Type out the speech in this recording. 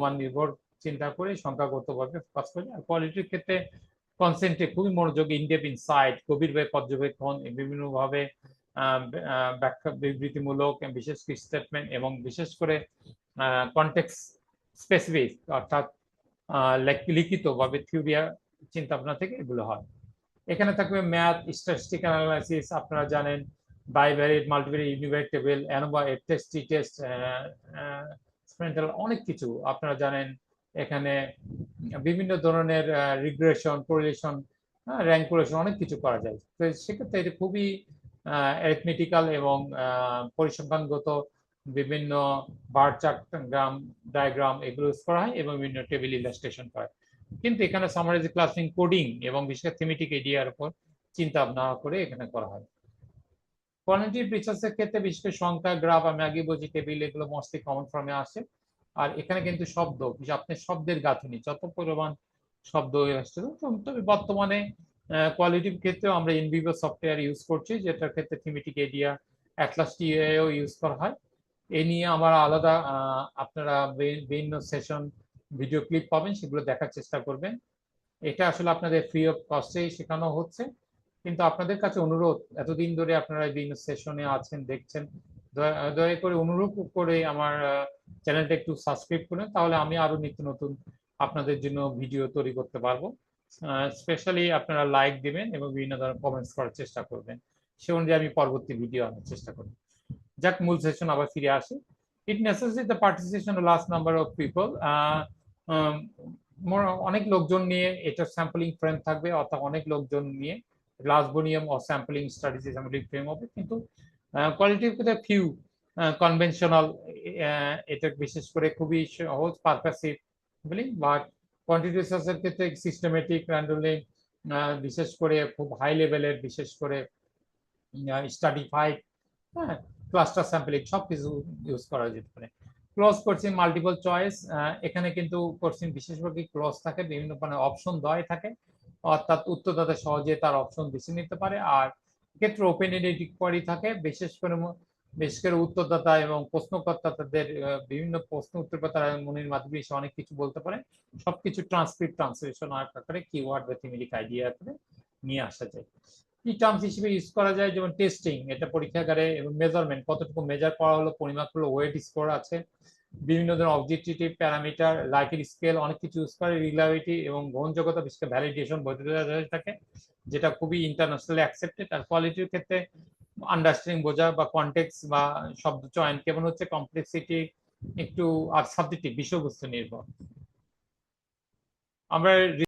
মান নির্ভর চিন্তা করে সংখ্যাগতভাবে ফোকাস করি। আর কোয়ালিটির ক্ষেত্রে কনসেন্ট্রে খুবই মনোযোগী, ইনডেপ ইনসাইট, গভীরভাবে পর্যবেক্ষণ, বিভিন্নভাবে ব্যাখ্যা বিবৃতিমূলক বিশেষ স্টেটমেন্ট এবং বিশেষ করে কনটেক্সট স্পেসিফিক অর্থাৎ লিখিতভাবে থিওরি চিন্তা ভাবনা থেকে এগুলো হয়। এখানে থাকবে ম্যাথ, স্ট্যাটিস্টিক্যাল অ্যানালাইসিস, আপনারা জানেন বাইভ্যারিয়েট, মাল্টিভ্যারিয়েট, ইউনিভ্যারিয়েট টেবিল, অ্যানোভা টেস্ট, টি টেস্ট, অনেক কিছু আপনারা জানেন। এখানে বিভিন্ন ধরনের রিগ্রেশন, কোরিলেশন, র্যাঙ্কুলেশন অনেক কিছু করা যায়। তো সেক্ষেত্রে এটা খুবই অ্যারিথমেটিক্যাল এবং পরিসংখ্যানগত বিভিন্ন বার চার্ট, গ্রাম ডায়াগ্রাম এগুলো ইউজ করা হয় এবং বিভিন্ন টেবিল ইলাস্ট্রেশন করা হয়। কিন্তু এখানে সামারাইজ, ক্লাসিং, কোডিং এবং বিশেষ করে থিমেটিক এরিয়ার উপর চিন্তা ভাবনা করে এখানে করা হয়। কোয়ান্টিটিভ রিসার্চের ক্ষেত্রে বিশেষ করে সংখ্যা, গ্রাফ, আমি আগে বলছি টেবিল, এগুলো মোস্টলি কমন ফর্মে আসে। আর এখানে কিন্তু শব্দ, আপনি শব্দের গাঁথনি যত পরিমাণ শব্দ আসছে। তবে বর্তমানে কোয়ালিটিভ ক্ষেত্রেও আমরা ইনভিভো সফটওয়্যার ইউজ করছি, যেটার ক্ষেত্রে থিমেটিক এরিয়া, অ্যাটলাস টিএও ইউজ করা হয়। এই নিয়ে আমার আলাদা আপনারা বিভিন্ন সেশন ভিডিও ক্লিপ পাবেন, সেগুলো দেখার চেষ্টা করবেন। এটা আসলে আপনাদের ফ্রি অফ কস্টেই শেখানো হচ্ছে। কিন্তু আপনাদের কাছে অনুরোধ, এতদিন ধরে আপনারা বিভিন্ন সেশনে আছেন, দেখছেন, দয়া করে অনুরোধ করে আমার চ্যানেলটা একটু সাবস্ক্রাইব করুন, তাহলে আমি আরো নিত্য নতুন আপনাদের জন্য ভিডিও তৈরি করতে পারবো। স্পেশালি আপনারা লাইক দিবেন এবং বিভিন্ন ধরনের কমেন্টস করার চেষ্টা করবেন, সে অনুযায়ী আমি পরবর্তী ভিডিও আনার চেষ্টা করব। যাক, মূল সেশন আবার ফিরে আসি। It necessity the participation of large number of people. অনেক লোকজন নিয়ে এটা স্যাম্পলিং ফ্রেম থাকবে, অর্থাৎ অনেক লোকজন নিয়ে গ্লাসবোনিয়াম ও স্যাম্পলিং স্টাডিজ স্যাম্পলিং ফ্রেম হবে। কিন্তু কোয়ালিটির ক্ষেত্রে ফিউ কনভেনশনাল, এটা বিশেষ করে খুবই সহজ পারপাসিভ বলি, বাট কোয়ান্টিটি রিসার্চের ক্ষেত্রে সিস্টেমেটিক, র্যান্ডমলি, বিশেষ করে খুব হাই লেভেলের, বিশেষ করে স্টাডিফাইড, হ্যাঁ, ক্লাস্টার স্যাম্পলিং সবকিছু ইউজ করা যেতে পারে। ক্লোজ কোশ্চেন, মাল্টিপল চয়েস, এখানে কিন্তু কোশ্চেন বিশেষভাবে ক্লোজ থাকে, বিভিন্ন ধরনের অপশন দেওয়াই থাকে, অর্থাৎ উত্তরদাতা সহজে তার অপশন বেছে নিতে পারে। আর ক্ষেত্রে ওপেন এন্ডেড কোয়ারি থাকে, বিশেষ করে উত্তরদাতা এবং প্রশ্নকর্তা তাদের বিভিন্ন প্রশ্ন উত্তর তারা মনের মাধ্যমে এসে অনেক কিছু বলতে পারে। সবকিছু ট্রান্সক্রিপ্ট, ট্রান্সলেশন আকারে কিওয়ার্ড বা থিমেটিক আইডিয়া করে নিয়ে আসা যায়। কি টার্মস হিসেবে ইউজ করা যায়, যেমন টেস্টিং, এটা পরীক্ষাগারে, এবং মেজারমেন্ট, কতটুকু মেজার করা হলো, পরিমাপ হলো, ওয়েট স্কোর আছে, বিভিন্ন ধরনের অবজেক্টিভ প্যারামিটার, লাইকের স্কেল, অনেক কিছু ইউজ করে। রিলায়েবিলিটি এবং গ্রহণযোগ্যতা, বিশেষ করে ভ্যালিডেশন, বৈধতা থাকে, যেটা খুবই ইন্টারন্যাশনালি অ্যাকসেপ্টেড। আর কোয়ালিটির ক্ষেত্রে আন্ডারস্ট্যান্ডিং বোঝা বা কনটেক্স বা শব্দ চয়ন কেমন হচ্ছে, কমপ্লেক্সিটি একটু, আর সাবজেক্টিভ বিষয়বস্তু নির্ভর। আমরা